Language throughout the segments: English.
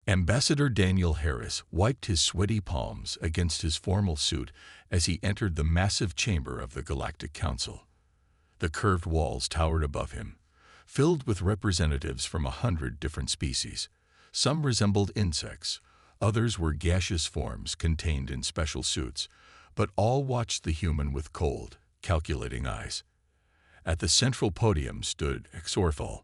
Ambassador Daniel Harris wiped his sweaty palms against his formal suit as he entered the massive chamber of the Galactic Council. The curved walls towered above him, filled with representatives from 100 different species. Some resembled insects, others were gaseous forms contained in special suits, but all watched the human with cold, calculating eyes. At the central podium stood Xorthal,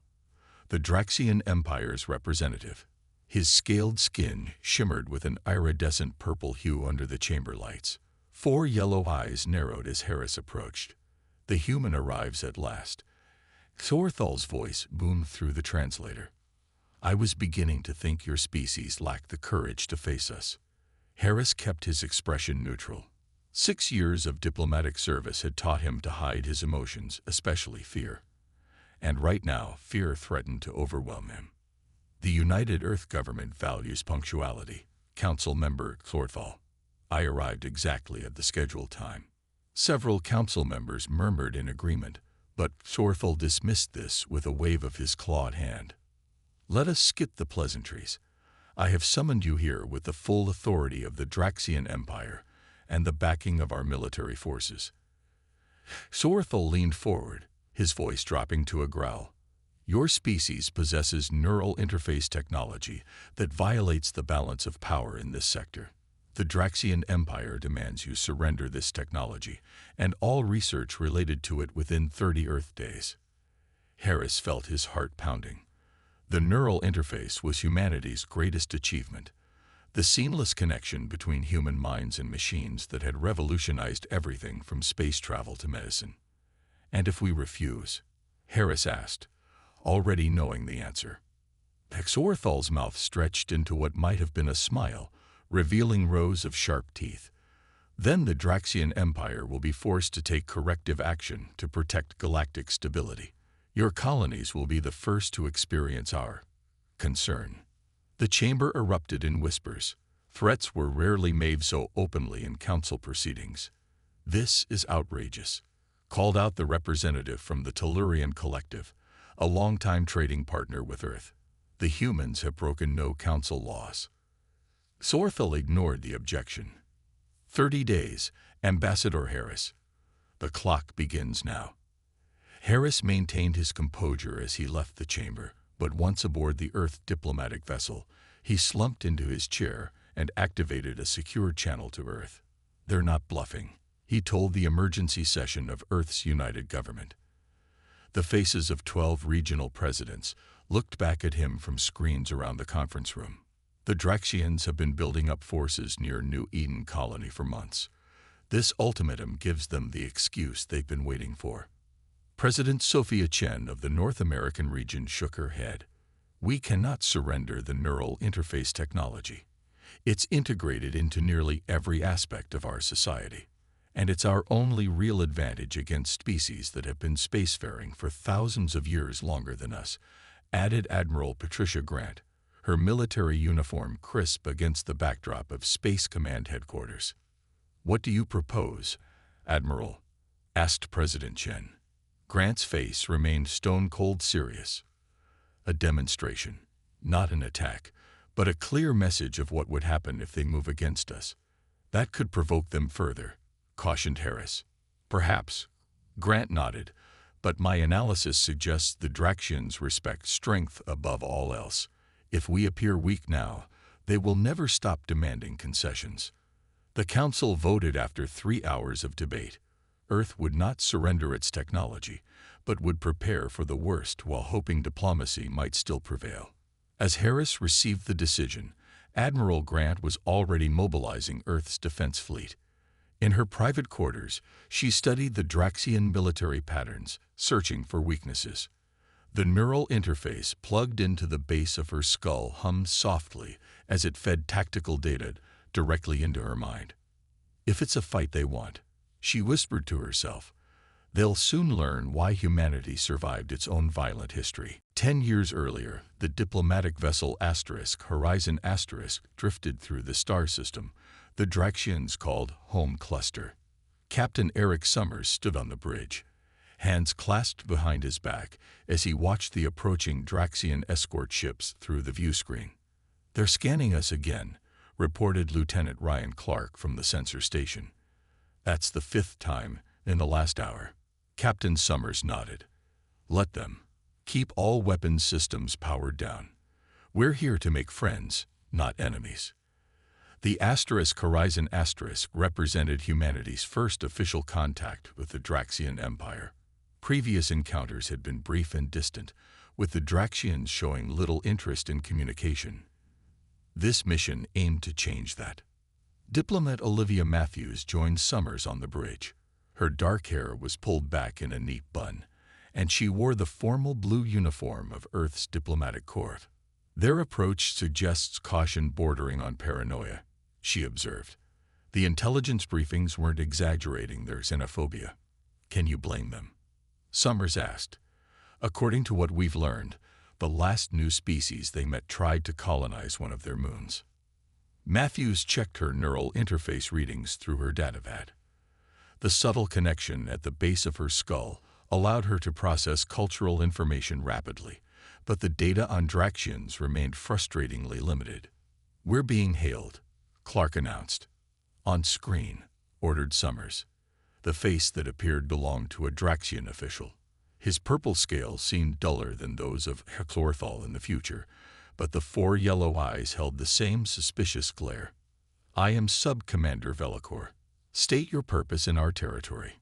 the Draxian Empire's representative. His scaled skin shimmered with an iridescent purple hue under the chamber lights. 4 yellow eyes narrowed as Harris approached. The human arrives at last. Xorthal's voice boomed through the translator. I was beginning to think your species lacked the courage to face us. Harris kept his expression neutral. 6 years of diplomatic service had taught him to hide his emotions, especially fear. And right now, fear threatened to overwhelm him. The United Earth government values punctuality. Council member Xorthal. I arrived exactly at the scheduled time. Several council members murmured in agreement, but Xorthal dismissed this with a wave of his clawed hand. Let us skip the pleasantries. I have summoned you here with the full authority of the Draxian Empire and the backing of our military forces. Xorthal leaned forward, his voice dropping to a growl. Your species possesses neural interface technology that violates the balance of power in this sector. The Draxian Empire demands you surrender this technology and all research related to it within 30 Earth days. Harris felt his heart pounding. The neural interface was humanity's greatest achievement, the seamless connection between human minds and machines that had revolutionized everything from space travel to medicine. And if we refuse? Harris asked, already knowing the answer. Xorthal's mouth stretched into what might have been a smile, revealing rows of sharp teeth. Then the Draxian Empire will be forced to take corrective action to protect galactic stability. Your colonies will be the first to experience our concern. The chamber erupted in whispers. Threats were rarely made so openly in council proceedings. This is outrageous, called out the representative from the Tellurian Collective, a longtime trading partner with Earth. The humans have broken no council laws. Xorthal ignored the objection. 30 days, Ambassador Harris. The clock begins now. Harris maintained his composure as he left the chamber, but once aboard the Earth diplomatic vessel, he slumped into his chair and activated a secure channel to Earth. They're not bluffing, he told the emergency session of Earth's United Government. The faces of 12 regional presidents looked back at him from screens around the conference room. The Draxians have been building up forces near New Eden Colony for months. This ultimatum gives them the excuse they've been waiting for. President Sophia Chen of the North American region shook her head. We cannot surrender the neural interface technology. It's integrated into nearly every aspect of our society. And it's our only real advantage against species that have been spacefaring for thousands of years longer than us, added Admiral Patricia Grant, her military uniform crisp against the backdrop of Space Command headquarters. What do you propose, Admiral? Asked President Chen. Grant's face remained stone-cold serious. A demonstration, not an attack, but a clear message of what would happen if they move against us. That could provoke them further, cautioned Harris. Perhaps. Grant nodded, but my analysis suggests the Draxians respect strength above all else. If we appear weak now, they will never stop demanding concessions. The Council voted after 3 hours of debate. Earth would not surrender its technology, but would prepare for the worst while hoping diplomacy might still prevail. As Harris received the decision, Admiral Grant was already mobilizing Earth's defense fleet. In her private quarters, she studied the Draxian military patterns, searching for weaknesses. The neural interface plugged into the base of her skull hummed softly as it fed tactical data directly into her mind. If it's a fight they want, she whispered to herself, they'll soon learn why humanity survived its own violent history. 10 years earlier, the diplomatic vessel Horizon drifted through the star system the Draxians called Home Cluster. Captain Eric Summers stood on the bridge, hands clasped behind his back as he watched the approaching Draxian escort ships through the viewscreen. "They're scanning us again," reported Lieutenant Ryan Clark from the sensor station. "That's the 5th time in the last hour." Captain Summers nodded. "Let them. Keep all weapons systems powered down. We're here to make friends, not enemies." The Horizon * represented humanity's first official contact with the Draxian Empire. Previous encounters had been brief and distant, with the Draxians showing little interest in communication. This mission aimed to change that. Diplomat Olivia Matthews joined Summers on the bridge. Her dark hair was pulled back in a neat bun, and she wore the formal blue uniform of Earth's diplomatic corps. "Their approach suggests caution bordering on paranoia," she observed. "The intelligence briefings weren't exaggerating their xenophobia. Can you blame them?" Summers asked. "According to what we've learned, the last new species they met tried to colonize one of their moons." Matthews checked her neural interface readings through her datavat. The subtle connection at the base of her skull allowed her to process cultural information rapidly, but the data on Draxians remained frustratingly limited. "We're being hailed," Clark announced. "On screen," ordered Summers. The face that appeared belonged to a Draxian official. His purple scales seemed duller than those of Heclorthal in the future, but the 4 yellow eyes held the same suspicious glare. "I am Sub-Commander Velicor. State your purpose in our territory."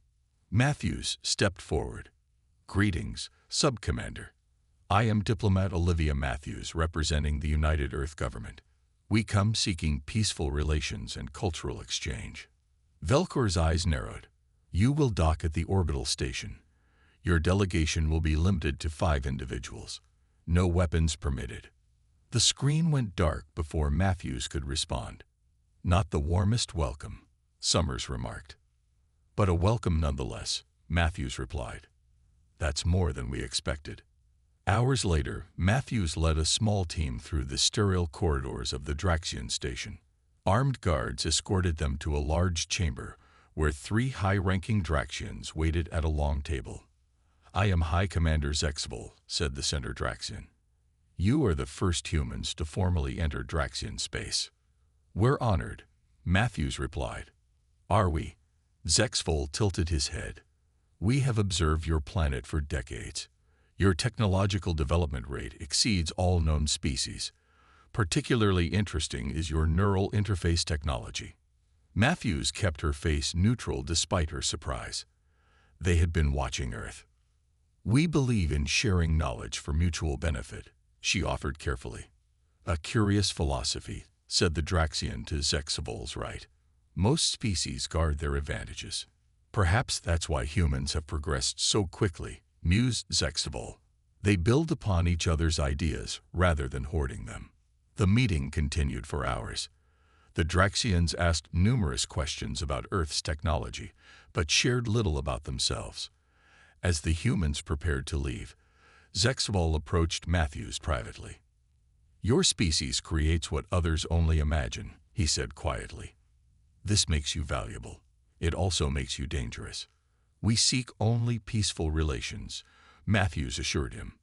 Matthews stepped forward. "Greetings, Sub-Commander. I am Diplomat Olivia Matthews, representing the United Earth Government. We come seeking peaceful relations and cultural exchange." Velcor's eyes narrowed. "You will dock at the orbital station. Your delegation will be limited to 5 individuals. No weapons permitted." The screen went dark before Matthews could respond. "Not the warmest welcome," Summers remarked. "But a welcome nonetheless," Matthews replied. "That's more than we expected." Hours later, Matthews led a small team through the sterile corridors of the Draxian station. Armed guards escorted them to a large chamber where 3 high-ranking Draxians waited at a long table. "I am High Commander Zexvol," said the center Draxian. "You are the first humans to formally enter Draxian space." "We're honored," Matthews replied. "Are we?" Zexvol tilted his head. "We have observed your planet for decades. Your technological development rate exceeds all known species. Particularly interesting is your neural interface technology." Matthews kept her face neutral despite her surprise. They had been watching Earth. "We believe in sharing knowledge for mutual benefit," she offered carefully. "A curious philosophy," said the Draxian to Zexvol's right. "Most species guard their advantages. Perhaps that's why humans have progressed so quickly," mused Zexvol. "They build upon each other's ideas rather than hoarding them." The meeting continued for hours. The Draxians asked numerous questions about Earth's technology, but shared little about themselves. As the humans prepared to leave, Zexvol approached Matthews privately. "Your species creates what others only imagine," he said quietly. "This makes you valuable. It also makes you dangerous." "We seek only peaceful relations," Matthews assured him.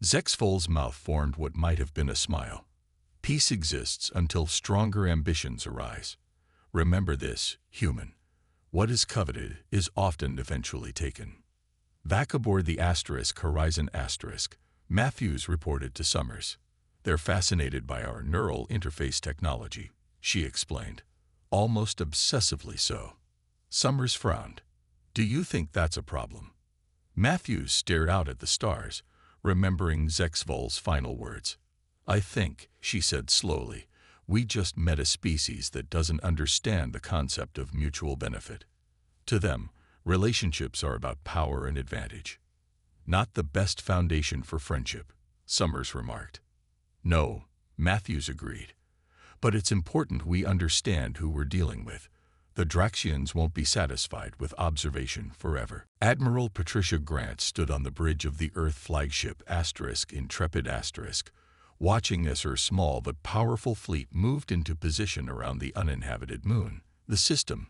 Zexvol's mouth formed what might have been a smile. "Peace exists until stronger ambitions arise. Remember this, human. What is coveted is often eventually taken." Back aboard the Horizon *, Matthews reported to Summers. "They're fascinated by our neural interface technology," she explained. "Almost obsessively so." Summers frowned. "Do you think that's a problem?" Matthews stared out at the stars, remembering Zexvol's final words. "I think," she said slowly, "we just met a species that doesn't understand the concept of mutual benefit. To them, relationships are about power and advantage. Not the best foundation for friendship," Summers remarked. "No," Matthews agreed. "But it's important we understand who we're dealing with. The Draxians won't be satisfied with observation forever." Admiral Patricia Grant stood on the bridge of the Earth flagship Intrepid *, watching as her small but powerful fleet moved into position around the uninhabited moon. The system,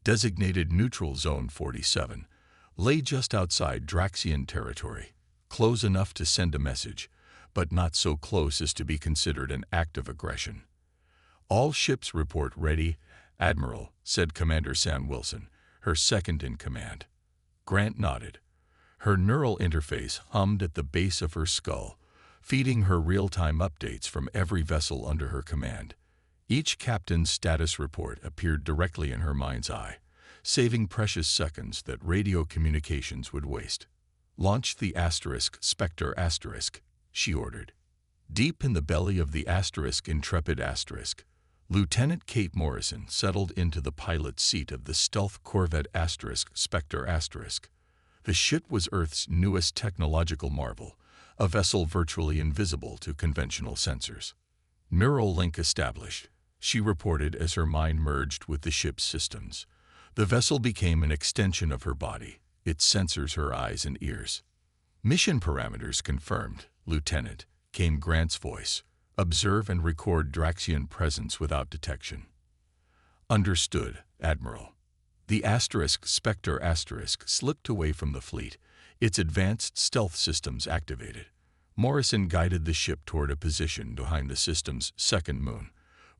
designated Neutral Zone 47, lay just outside Draxian territory, close enough to send a message, but not so close as to be considered an act of aggression. "All ships report ready, Admiral," said Commander Sam Wilson, her second-in-command. Grant nodded. Her neural interface hummed at the base of her skull, feeding her real-time updates from every vessel under her command. Each captain's status report appeared directly in her mind's eye, saving precious seconds that radio communications would waste. "Launch the Spectre *," she ordered. Deep in the belly of the Intrepid *, Lieutenant Kate Morrison settled into the pilot's seat of the stealth corvette Spectre *. The ship was Earth's newest technological marvel, a vessel virtually invisible to conventional sensors. "Neural link established," she reported as her mind merged with the ship's systems. The vessel became an extension of her body, its sensors her eyes and ears. "Mission parameters confirmed, Lieutenant," came Grant's voice. "Observe and record Draxian presence without detection." "Understood, Admiral." The Spectre * slipped away from the fleet, its advanced stealth systems activated. Morrison guided the ship toward a position behind the system's second moon,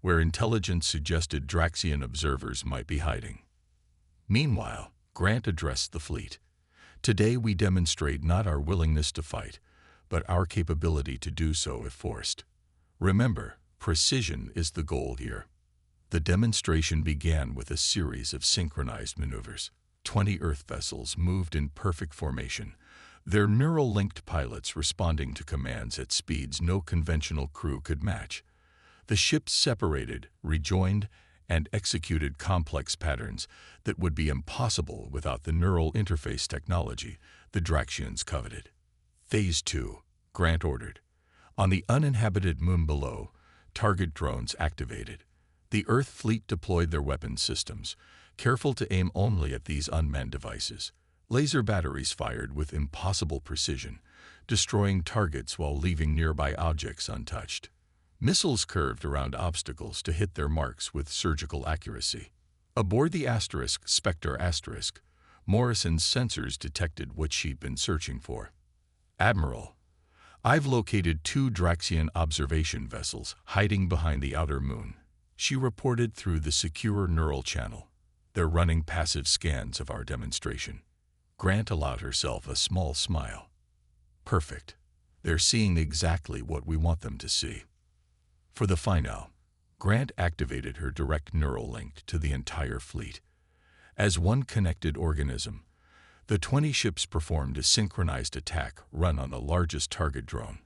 where intelligence suggested Draxian observers might be hiding. Meanwhile, Grant addressed the fleet. "Today we demonstrate not our willingness to fight, but our capability to do so if forced. Remember, precision is the goal here." The demonstration began with a series of synchronized maneuvers. 20 Earth vessels moved in perfect formation, their neural-linked pilots responding to commands at speeds no conventional crew could match. The ships separated, rejoined, and executed complex patterns that would be impossible without the neural interface technology the Draxians coveted. "Phase 2, Grant ordered. On the uninhabited moon below, target drones activated. The Earth fleet deployed their weapon systems, careful to aim only at these unmanned devices. Laser batteries fired with impossible precision, destroying targets while leaving nearby objects untouched. Missiles curved around obstacles to hit their marks with surgical accuracy. Aboard the Spectre *, Morrison's sensors detected what she'd been searching for. "Admiral, I've located 2 Draxian observation vessels hiding behind the outer moon," she reported through the secure neural channel. "They're running passive scans of our demonstration." Grant allowed herself a small smile. "Perfect. They're seeing exactly what we want them to see." For the finale, Grant activated her direct neural link to the entire fleet. As one connected organism, the 20 ships performed a synchronized attack run on the largest target drone,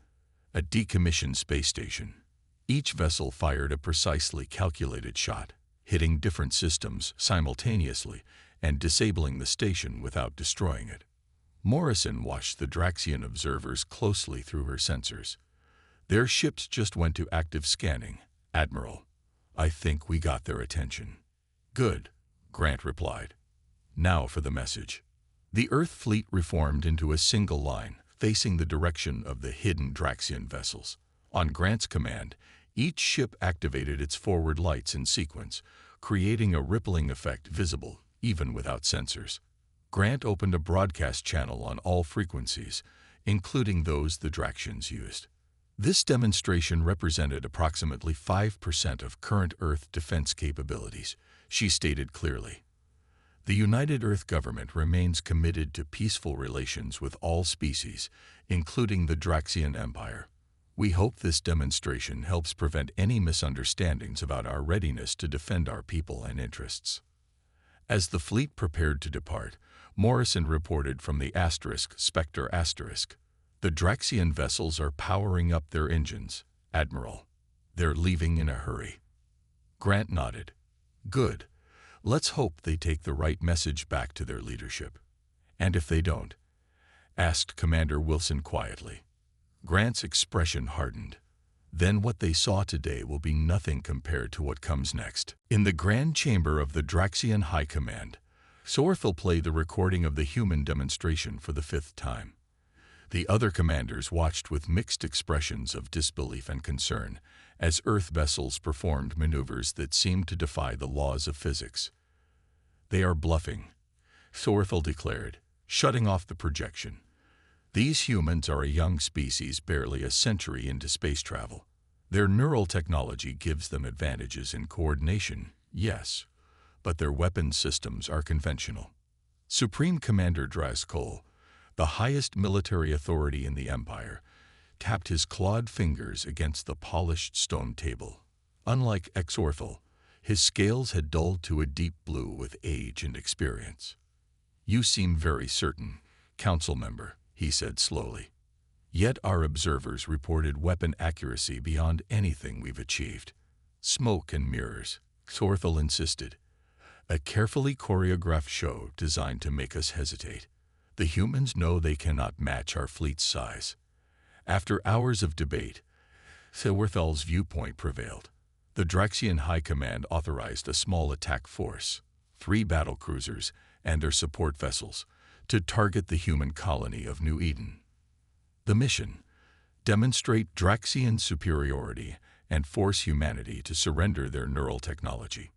a decommissioned space station. Each vessel fired a precisely calculated shot, hitting different systems simultaneously and disabling the station without destroying it. Morrison watched the Draxian observers closely through her sensors. "Their ships just went to active scanning, Admiral. I think we got their attention." "Good," Grant replied. "Now for the message." The Earth fleet reformed into a single line, facing the direction of the hidden Draxian vessels. On Grant's command, each ship activated its forward lights in sequence, creating a rippling effect visible even without sensors. Grant opened a broadcast channel on all frequencies, including those the Draxians used. This demonstration represented approximately 5% of current Earth defense capabilities, she stated clearly. "The United Earth government remains committed to peaceful relations with all species, including the Draxian Empire. We hope this demonstration helps prevent any misunderstandings about our readiness to defend our people and interests." As the fleet prepared to depart, Morrison reported from the Spectre *. "The Draxian vessels are powering up their engines, Admiral. They're leaving in a hurry." Grant nodded. "Good. Let's hope they take the right message back to their leadership." "And if they don't?" asked Commander Wilson quietly. Grant's expression hardened. "Then what they saw today will be nothing compared to what comes next." In the grand chamber of the Draxian High Command, Sorthel played the recording of the human demonstration for the 5th time. The other commanders watched with mixed expressions of disbelief and concern as Earth vessels performed maneuvers that seemed to defy the laws of physics. "They are bluffing," Sorthel declared, shutting off the projection. These humans are a young species barely a century into space travel. Their neural technology gives them advantages in coordination, yes, but their weapons systems are conventional. Supreme Commander Driscoll, the highest military authority in the Empire, tapped his clawed fingers against the polished stone table. Unlike Exorthal, his scales had dulled to a deep blue with age and experience. "You seem very certain, Council member," he said slowly. "Yet our observers reported weapon accuracy beyond anything we've achieved." "Smoke and mirrors," Exorthal insisted. "A carefully choreographed show designed to make us hesitate. The humans know they cannot match our fleet's size." After hours of debate, Exorthal's viewpoint prevailed. The Draxian High Command authorized a small attack force, 3 battlecruisers and their support vessels, to target the human colony of New Eden. The mission: demonstrate Draxian superiority and force humanity to surrender their neural technology.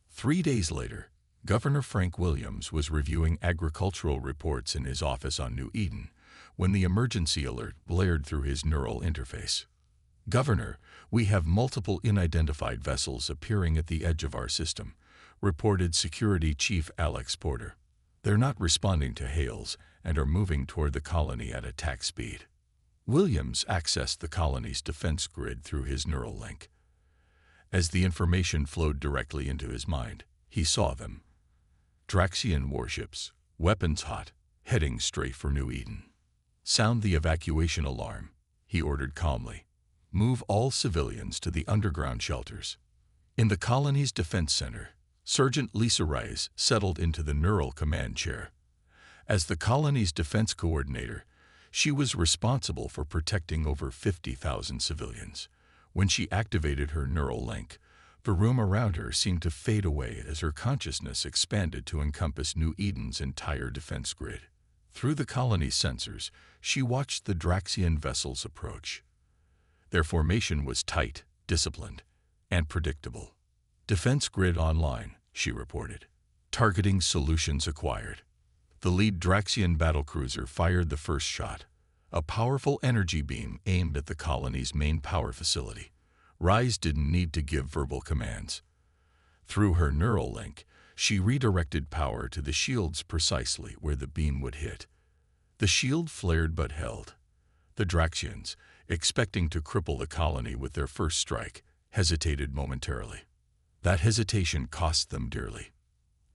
3 days later, Governor Frank Williams was reviewing agricultural reports in his office on New Eden when the emergency alert blared through his neural interface. "Governor, we have multiple unidentified vessels appearing at the edge of our system," reported Security Chief Alex Porter. "They're not responding to hails and are moving toward the colony at attack speed." Williams accessed the colony's defense grid through his neural link. As the information flowed directly into his mind, he saw them. Draxian warships, weapons hot, heading straight for New Eden. "Sound the evacuation alarm," he ordered calmly. "Move all civilians to the underground shelters." In the colony's defense center, Sergeant Lisa Rice settled into the neural command chair. As the colony's defense coordinator, she was responsible for protecting over 50,000 civilians. When she activated her neural link, the room around her seemed to fade away as her consciousness expanded to encompass New Eden's entire defense grid. Through the colony's sensors, she watched the Draxian vessels approach. Their formation was tight, disciplined, and predictable. "Defense grid online," she reported. "Targeting solutions acquired." The lead Draxian battlecruiser fired the first shot, a powerful energy beam aimed at the colony's main power facility. Rise didn't need to give verbal commands. Through her neural link, she redirected power to the shields precisely where the beam would hit. The shield flared but held. The Draxians, expecting to cripple the colony with their first strike, hesitated momentarily. That hesitation cost them dearly.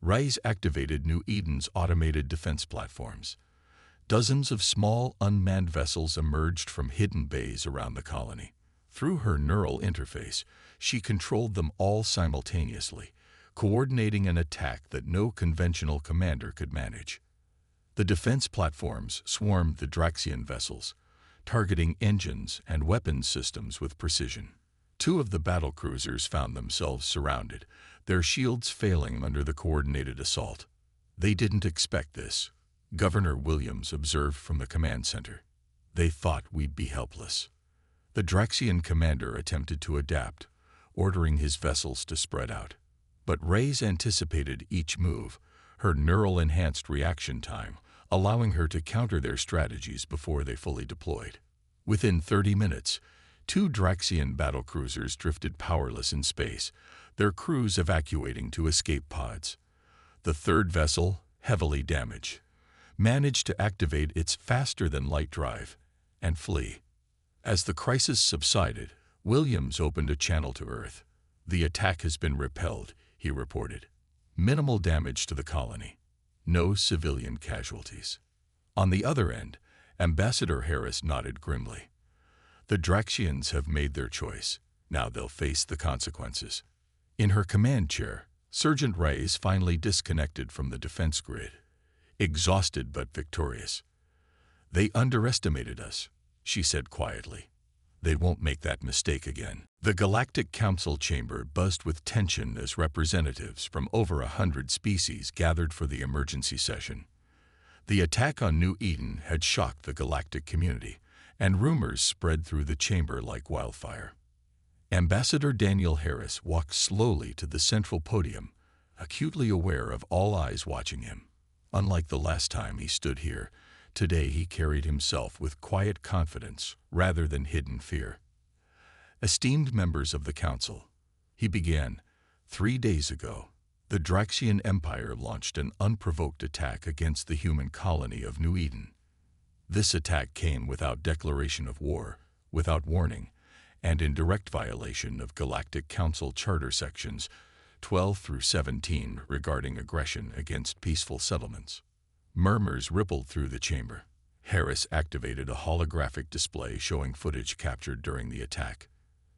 Rise activated New Eden's automated defense platforms. Dozens of small, unmanned vessels emerged from hidden bays around the colony. Through her neural interface, she controlled them all simultaneously, coordinating an attack that no conventional commander could manage. The defense platforms swarmed the Draxian vessels, targeting engines and weapons systems with precision. 2 of the battlecruisers found themselves surrounded, their shields failing under the coordinated assault. "They didn't expect this," Governor Williams observed from the command center. "They thought we'd be helpless." The Draxian commander attempted to adapt, ordering his vessels to spread out. But Reyes anticipated each move, her neural-enhanced reaction time, allowing her to counter their strategies before they fully deployed. Within 30 minutes, 2 Draxian battlecruisers drifted powerless in space, their crews evacuating to escape pods. The third vessel, heavily damaged, managed to activate its faster-than-light drive and flee. As the crisis subsided, Williams opened a channel to Earth. "The attack has been repelled," he reported. "Minimal damage to the colony. No civilian casualties." On the other end, Ambassador Harris nodded grimly. "The Draxians have made their choice. Now they'll face the consequences." In her command chair, Sergeant Reyes finally disconnected from the defense grid, exhausted but victorious. "They underestimated us," she said quietly. "They won't make that mistake again." The Galactic Council chamber buzzed with tension as representatives from over 100 species gathered for the emergency session. The attack on New Eden had shocked the galactic community, and rumors spread through the chamber like wildfire. Ambassador Daniel Harris walked slowly to the central podium, acutely aware of all eyes watching him. Unlike the last time he stood here, Today he carried himself with quiet confidence rather than hidden fear. Esteemed members of the council, he began, 3 days ago, the Draxian Empire launched an unprovoked attack against the human colony of New Eden. This attack came without declaration of war, without warning, and in direct violation of Galactic Council Charter Sections 12 through 17 regarding aggression against peaceful settlements. Murmurs rippled through the chamber. Harris activated a holographic display showing footage captured during the attack.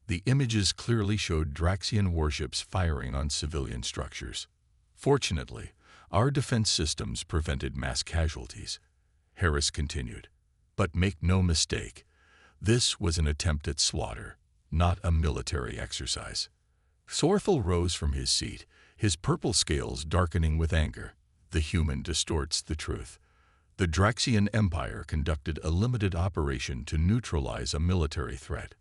The images clearly showed Draxian warships firing on civilian structures. Fortunately, our defense systems prevented mass casualties. Harris continued. But make no mistake, this was an attempt at slaughter, not a military exercise. Sorthel rose from his seat, his purple scales darkening with anger. The human distorts the truth. The Draxian Empire conducted a limited operation to neutralize a military threat.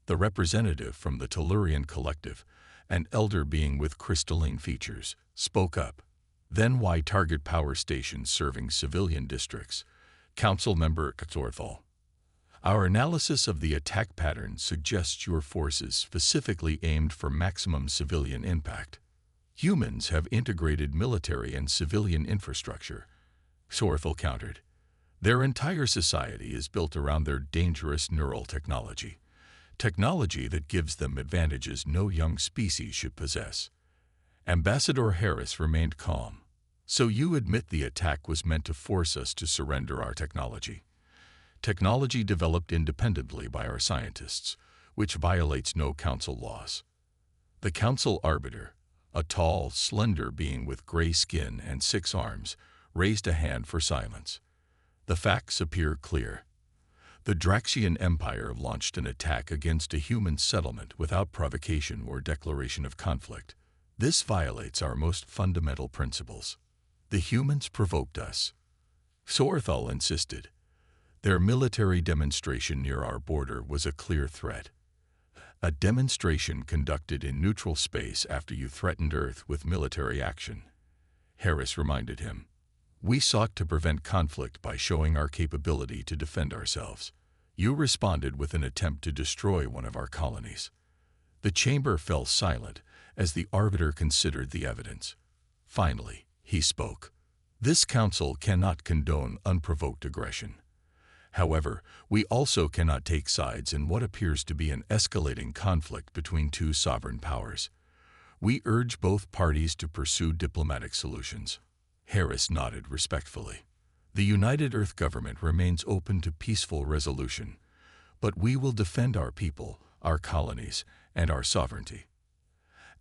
The representative from the Tellurian Collective, an elder being with crystalline features, spoke up. Then why target power stations serving civilian districts? Council member Sorthel. Our analysis of the attack pattern suggests your forces specifically aimed for maximum civilian impact. Humans have integrated military and civilian infrastructure, Sorthel countered. Their entire society is built around their dangerous neural technology. Technology that gives them advantages no young species should possess. Ambassador Harris remained calm. So you admit the attack was meant to force us to surrender our technology. Technology developed independently by our scientists, which violates no council laws. The council arbiter, a tall, slender being with gray skin and 6 arms, raised a hand for silence. The facts appear clear. The Draxian Empire launched an attack against a human settlement without provocation or declaration of conflict. This violates our most fundamental principles. The humans provoked us. Sorthel insisted. Their military demonstration near our border was a clear threat. A demonstration conducted in neutral space after you threatened Earth with military action. Harris reminded him. We sought to prevent conflict by showing our capability to defend ourselves. You responded with an attempt to destroy one of our colonies. The chamber fell silent as the arbiter considered the evidence. Finally, he spoke. This council cannot condone unprovoked aggression. However, we also cannot take sides in what appears to be an escalating conflict between 2 sovereign powers. We urge both parties to pursue diplomatic solutions. Harris nodded respectfully. The United Earth government remains open to peaceful resolution, but we will defend our people, our colonies, and our sovereignty.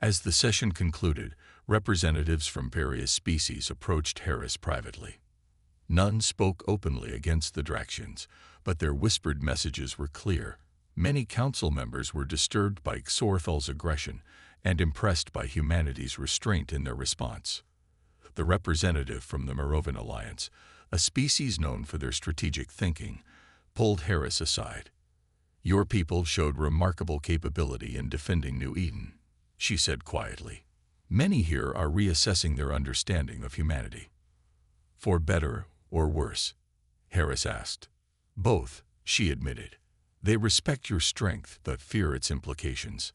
As the session concluded, representatives from various species approached Harris privately. None spoke openly against the Draxians, but their whispered messages were clear. Many council members were disturbed by Sorthel's aggression and impressed by humanity's restraint in their response. The representative from the Merovan Alliance, a species known for their strategic thinking, pulled Harris aside. Your people showed remarkable capability in defending New Eden, she said quietly. Many here are reassessing their understanding of humanity. For better or worse? Harris asked. Both, she admitted. They respect your strength but fear its implications.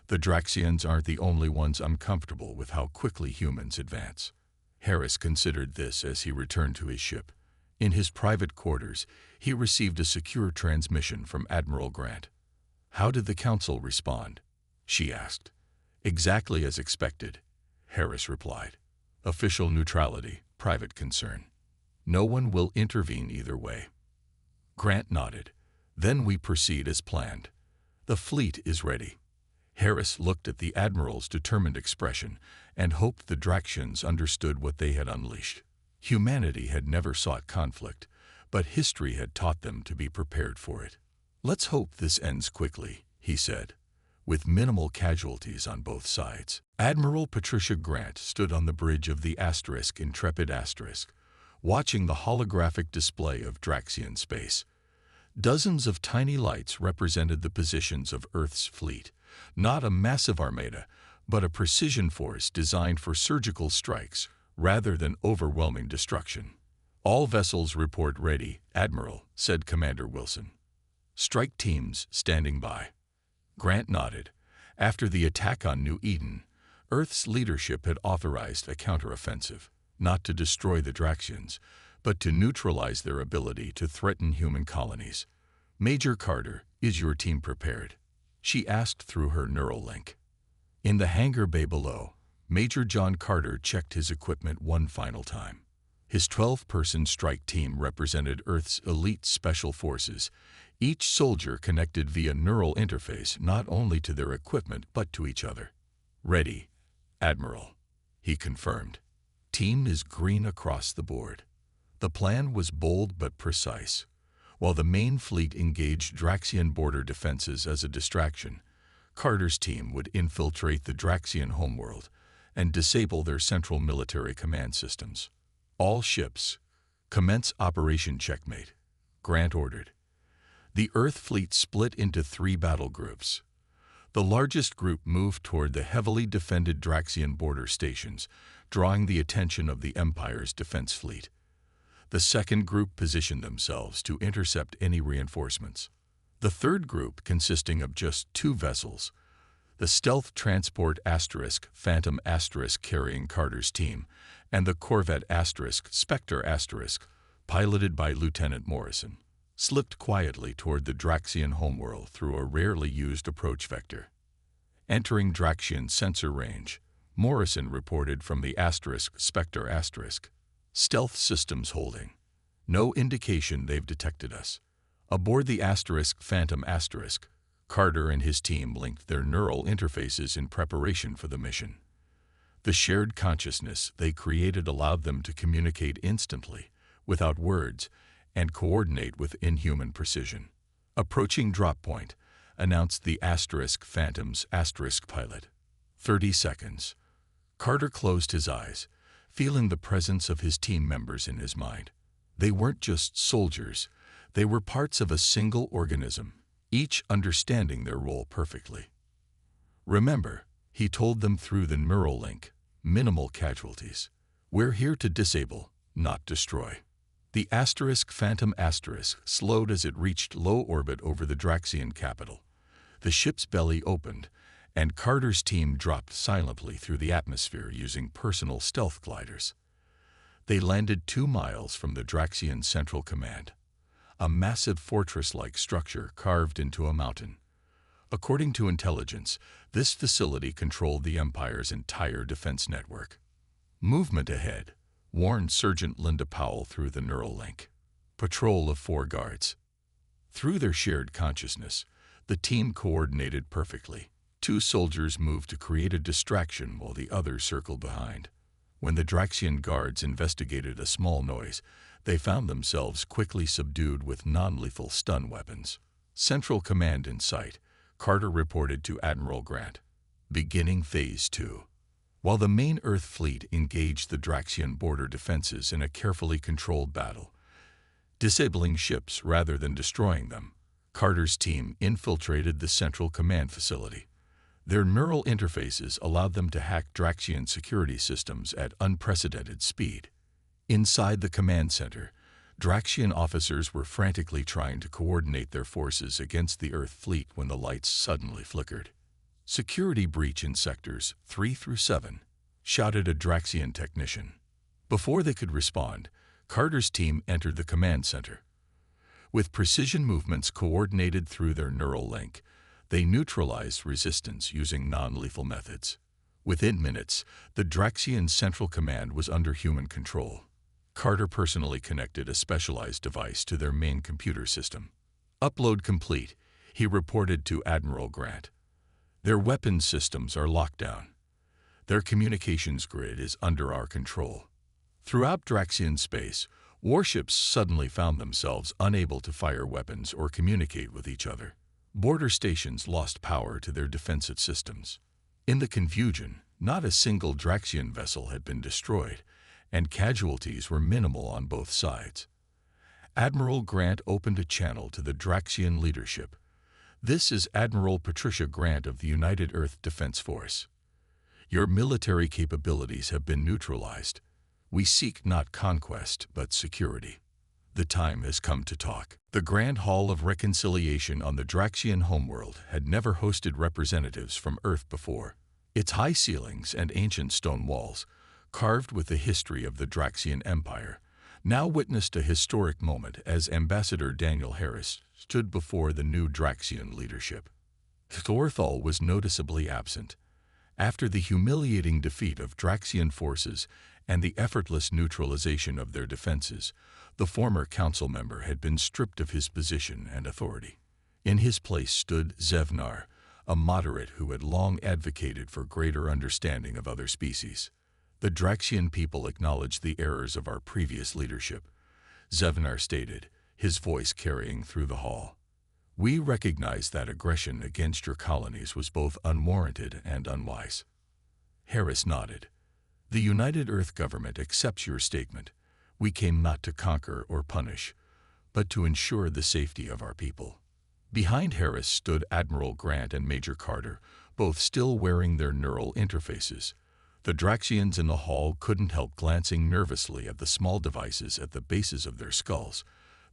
The Draxians aren't the only ones uncomfortable with how quickly humans advance. Harris considered this as he returned to his ship. In his private quarters, he received a secure transmission from Admiral Grant. How did the council respond? She asked. Exactly as expected, Harris replied. Official neutrality, private concern. No one will intervene either way. Grant nodded. Then we proceed as planned. The fleet is ready. Harris looked at the Admiral's determined expression and hoped the Draxians understood what they had unleashed. Humanity had never sought conflict, but history had taught them to be prepared for it. Let's hope this ends quickly, he said, with minimal casualties on both sides. Admiral Patricia Grant stood on the bridge of the Intrepid Asterisk, watching the holographic display of Draxian space. Dozens of tiny lights represented the positions of Earth's fleet, not a massive armada, but a precision force designed for surgical strikes rather than overwhelming destruction. "All vessels report ready, Admiral," said Commander Wilson. "Strike teams standing by." Grant nodded. After the attack on New Eden, Earth's leadership had authorized a counteroffensive, not to destroy the Draxians, but to neutralize their ability to threaten human colonies. "Major Carter, is your team prepared?" she asked through her neural link. In the hangar bay below, Major John Carter checked his equipment one final time. His 12-person strike team represented Earth's elite special forces, each soldier connected via neural interface not only to their equipment but to each other. "Ready, Admiral," he confirmed. "Team is green across the board." The plan was bold but precise. While the main fleet engaged Draxian border defenses as a distraction, Carter's team would infiltrate the Draxian homeworld and disable their central military command systems. "All ships, commence Operation Checkmate," Grant ordered. The Earth fleet split into 3 battle groups. The largest group moved toward the heavily defended Draxian border stations, drawing the attention of the Empire's defense fleet. The second group positioned themselves to intercept any reinforcements. The third group, consisting of just 2 vessels, the stealth transport Phantom carrying Carter's team, and the corvette Spectre piloted by Lieutenant Morrison, slipped quietly toward the Draxian homeworld through a rarely used approach vector. Entering Draxian sensor range, Morrison reported from the Spectre "Stealth systems holding. No indication they've detected us." Aboard the Phantom Carter and his team linked their neural interfaces in preparation for the mission. The shared consciousness they created allowed them to communicate instantly, without words, and coordinate with inhuman precision. "Approaching drop point," announced the Phantom's pilot. 30 seconds. Carter closed his eyes, feeling the presence of his team members in his mind. They weren't just soldiers, they were parts of a single organism, each understanding their role perfectly. "Remember," he told them through the neural link, "minimal casualties. We're here to disable, not destroy." The Phantom slowed as it reached low orbit over the Draxian capital. The ship's belly opened, and Carter's team dropped silently through the atmosphere using personal stealth gliders. They landed 2 miles from the Draxian Central Command, a massive fortress-like structure carved into a mountain. According to intelligence, this facility controlled the Empire's entire defense network. "Movement ahead," warned Sergeant Linda Powell through the neural link. "Patrol of 4 guards." Through their shared consciousness, the team coordinated perfectly. 2 soldiers moved to create a distraction while the others circled behind. When the Draxian guards investigated a small noise, they found themselves quickly subdued with non-lethal stun weapons. "Central Command in sight," Carter reported to Admiral Grant. "Beginning Phase 2. While the main Earth fleet engaged the Draxian border defenses in a carefully controlled battle, disabling ships rather than destroying them, Carter's team infiltrated the Central Command facility. Their neural interfaces allowed them to hack Draxian security systems at unprecedented speed. Inside the command center, Draxian officers were frantically trying to coordinate their forces against the Earth fleet when the lights suddenly flickered. "Security breach in sectors 3 through 7, shouted a Draxian technician. Before they could respond, Carter's team entered the command center. With precision movements coordinated through their neural link, they neutralized resistance using non-lethal methods. Within minutes, the Draxian Central Command was under human control. Carter personally connected a specialized device to their main computer system. "Upload complete," he reported to Admiral Grant. "Their weapons systems are locked down. Their communications grid is under our control." Throughout Draxian space, warships suddenly found themselves unable to fire weapons or communicate with each other. Border stations lost power to their defensive systems. In the confusion, not a single Draxian vessel had been destroyed, and casualties were minimal on both sides. Admiral Grant opened a channel to the Draxian leadership. "This is Admiral Patricia Grant of the United Earth Defense Force. Your military capabilities have been neutralized. We seek not conquest, but security. The time has come to talk. The Grand Hall of Reconciliation on the Draxian homeworld had never hosted representatives from Earth before. Its high ceilings and ancient stone walls, carved with the history of the Draxian Empire, now witnessed a historic moment as Ambassador Daniel Harris stood before the new Draxian leadership. Thorthal was noticeably absent. After the humiliating defeat of Draxian forces and the effortless neutralization of their defenses, the former council member had been stripped of his position and authority. In his place stood Zevnar, a moderate who had long advocated for greater understanding of other species. The Draxian people acknowledge the errors of our previous leadership, Zevnar stated, his voice carrying through the hall. We recognize that aggression against your colonies was both unwarranted and unwise. Harris nodded. The United Earth government accepts your statement. We came not to conquer or punish, but to ensure the safety of our people. Behind Harris stood Admiral Grant and Major Carter, both still wearing their neural interfaces. The Draxians in the hall couldn't help glancing nervously at the small devices at the bases of their skulls,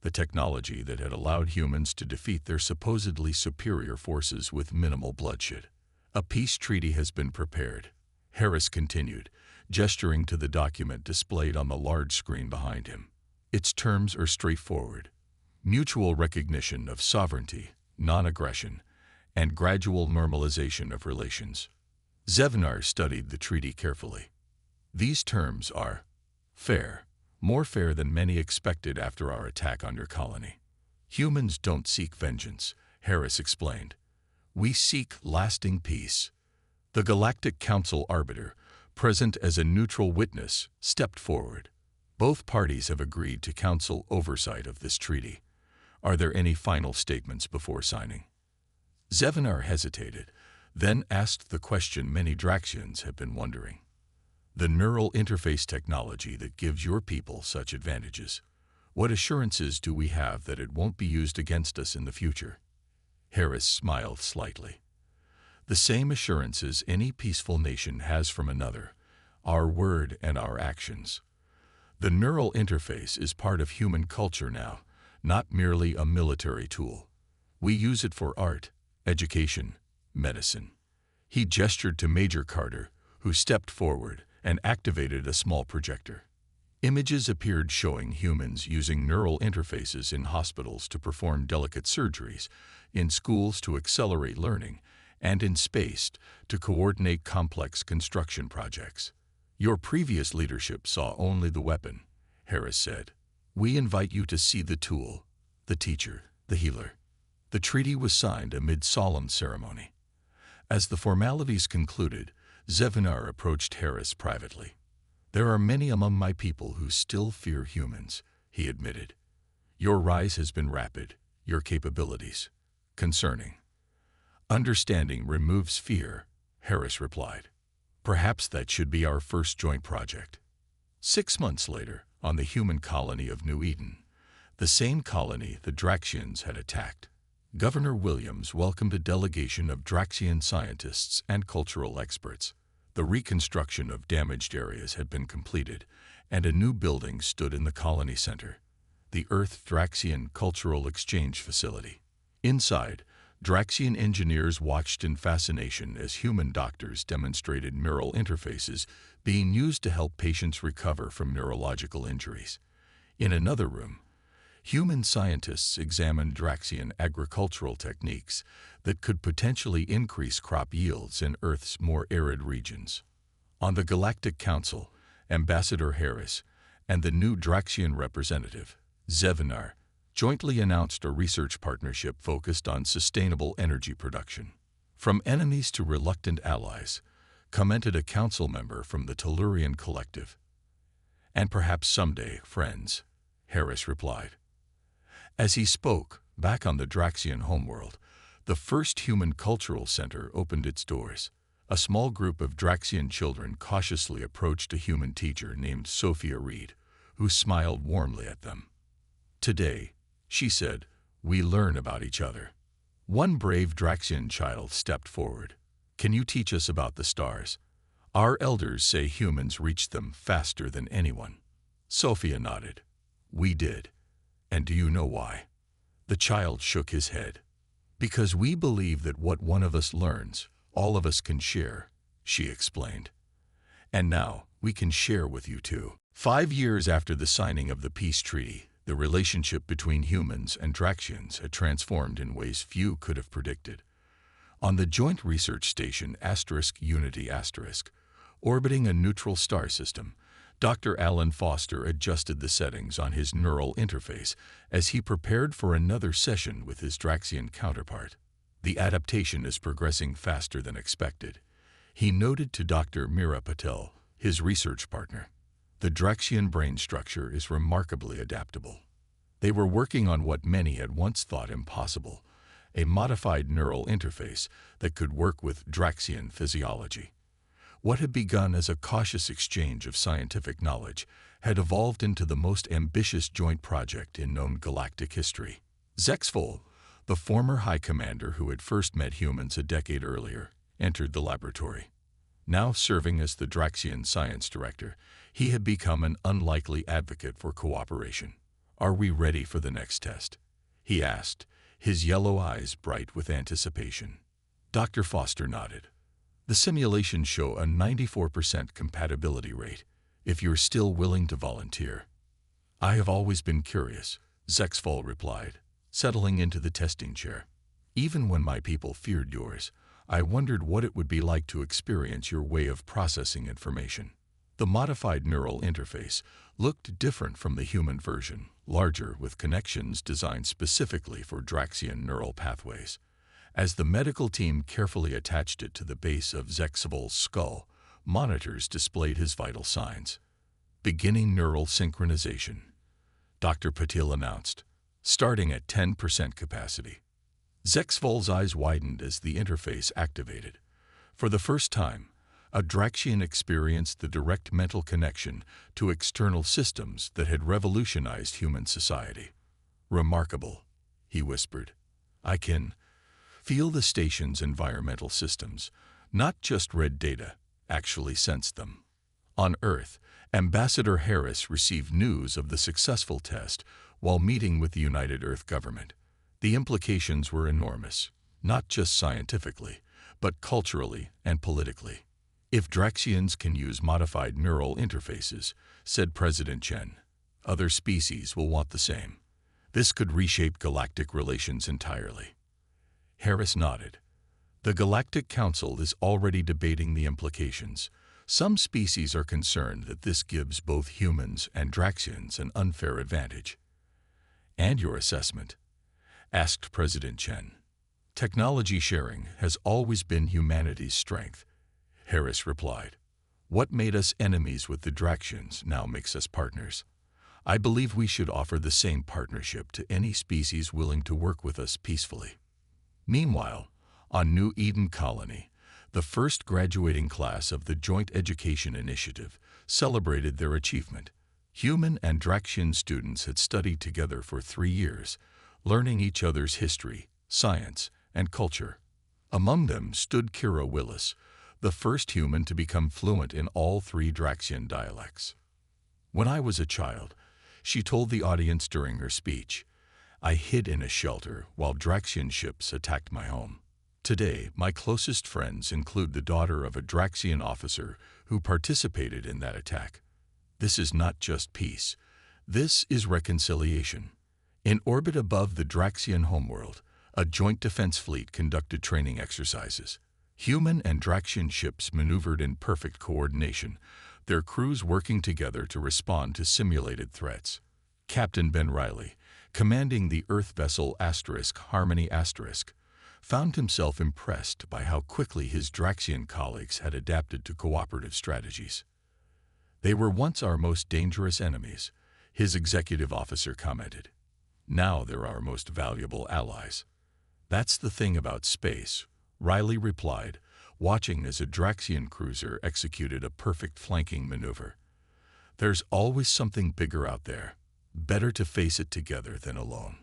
the technology that had allowed humans to defeat their supposedly superior forces with minimal bloodshed. A peace treaty has been prepared, Harris continued, gesturing to the document displayed on the large screen behind him. Its terms are straightforward: mutual recognition of sovereignty, non-aggression, and gradual normalization of relations. Zevnar studied the treaty carefully. These terms are fair, more fair than many expected after our attack on your colony. Humans don't seek vengeance, Harris explained. We seek lasting peace. The Galactic Council arbiter, present as a neutral witness, stepped forward. Both parties have agreed to council oversight of this treaty. Are there any final statements before signing? Zevnar hesitated, then asked the question many Draxians have been wondering. The neural interface technology that gives your people such advantages, what assurances do we have that it won't be used against us in the future? Harris smiled slightly. The same assurances any peaceful nation has from another, our word and our actions. The neural interface is part of human culture now, not merely a military tool. We use it for art, education, medicine. He gestured to Major Carter, who stepped forward and activated a small projector. Images appeared showing humans using neural interfaces in hospitals to perform delicate surgeries, in schools to accelerate learning, and in space to coordinate complex construction projects. Your previous leadership saw only the weapon, Harris said. We invite you to see the tool, the teacher, the healer. The treaty was signed amid solemn ceremony. As the formalities concluded, Zevnar approached Harris privately. There are many among my people who still fear humans, he admitted. Your rise has been rapid, your capabilities concerning. Understanding removes fear, Harris replied. Perhaps that should be our first joint project. 6 months later, on the human colony of New Eden, the same colony the Draxians had attacked, Governor Williams welcomed a delegation of Draxian scientists and cultural experts. The reconstruction of damaged areas had been completed, and a new building stood in the colony center, the Earth-Draxian Cultural Exchange Facility. Inside, Draxian engineers watched in fascination as human doctors demonstrated neural interfaces being used to help patients recover from neurological injuries. In another room, human scientists examined Draxian agricultural techniques that could potentially increase crop yields in Earth's more arid regions. On the Galactic Council, Ambassador Harris and the new Draxian representative, Zevnar, jointly announced a research partnership focused on sustainable energy production. From enemies to reluctant allies, commented a council member from the Tellurian Collective. And perhaps someday, friends, Harris replied. As he spoke, back on the Draxian homeworld, the first human cultural center opened its doors. A small group of Draxian children cautiously approached a human teacher named Sophia Reed, who smiled warmly at them. Today, she said, we learn about each other. One brave Draxian child stepped forward. Can you teach us about the stars? Our elders say humans reached them faster than anyone. Sophia nodded. We did. And do you know why? The child shook his head. Because we believe that what one of us learns, all of us can share, she explained. And now, we can share with you too. 5 years after the signing of the peace treaty, the relationship between humans and Draxians had transformed in ways few could have predicted. On the Joint Research Station *Unity*, orbiting a neutral star system, Dr. Alan Foster adjusted the settings on his neural interface as he prepared for another session with his Draxian counterpart. The adaptation is progressing faster than expected, he noted to Dr. Meera Patel, his research partner. The Draxian brain structure is remarkably adaptable. They were working on what many had once thought impossible, a modified neural interface that could work with Draxian physiology. What had begun as a cautious exchange of scientific knowledge had evolved into the most ambitious joint project in known galactic history. Zexfol, the former High Commander who had first met humans a decade earlier, entered the laboratory. Now serving as the Draxian Science Director, he had become an unlikely advocate for cooperation. "Are we ready for the next test?" he asked, his yellow eyes bright with anticipation. Dr. Foster nodded. "The simulations show a 94% compatibility rate, if you're still willing to volunteer." "I have always been curious," Zexfol replied, settling into the testing chair. "Even when my people feared yours, I wondered what it would be like to experience your way of processing information." The modified neural interface looked different from the human version, larger with connections designed specifically for Draxian neural pathways. As the medical team carefully attached it to the base of Zexvol's skull, monitors displayed his vital signs. "Beginning neural synchronization," Dr. Patil announced, starting at 10% capacity. Zexvol's eyes widened as the interface activated. For the first time, a Draxian experienced the direct mental connection to external systems that had revolutionized human society. "Remarkable," he whispered. "I can feel the station's environmental systems, not just read data, actually sense them." On Earth, Ambassador Harris received news of the successful test while meeting with the United Earth government. The implications were enormous, not just scientifically, but culturally and politically. "If Draxians can use modified neural interfaces," said President Chen, "other species will want the same. This could reshape galactic relations entirely." Harris nodded. "The Galactic Council is already debating the implications. Some species are concerned that this gives both humans and Draxians an unfair advantage." "And your assessment?" asked President Chen. "Technology sharing has always been humanity's strength," Harris replied. "What made us enemies with the Draxians now makes us partners. I believe we should offer the same partnership to any species willing to work with us peacefully." Meanwhile, on New Eden Colony, the first graduating class of the Joint Education Initiative celebrated their achievement. Human and Draxian students had studied together for 3 years, learning each other's history, science, and culture. Among them stood Kira Willis, the first human to become fluent in all 3 Draxian dialects. "When I was a child," she told the audience during her speech, "I hid in a shelter while Draxian ships attacked my home. Today, my closest friends include the daughter of a Draxian officer who participated in that attack. This is not just peace. This is reconciliation." In orbit above the Draxian homeworld, a joint defense fleet conducted training exercises. Human and Draxian ships maneuvered in perfect coordination, their crews working together to respond to simulated threats. Captain Ben Riley, commanding the Earth vessel Harmony found himself impressed by how quickly his Draxian colleagues had adapted to cooperative strategies. "They were once our most dangerous enemies," his executive officer commented. "Now they're our most valuable allies." "That's the thing about space," Riley replied, watching as a Draxian cruiser executed a perfect flanking maneuver. "There's always something bigger out there. Better to face it together than alone."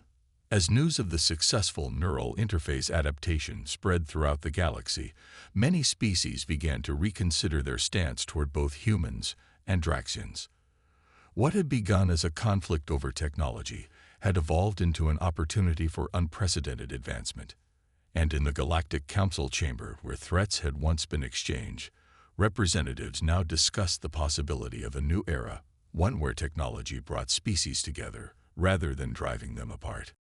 As news of the successful neural interface adaptation spread throughout the galaxy, many species began to reconsider their stance toward both humans and Draxians. What had begun as a conflict over technology had evolved into an opportunity for unprecedented advancement. And in the Galactic Council chamber, where threats had once been exchanged, representatives now discussed the possibility of a new era, one where technology brought species together rather than driving them apart.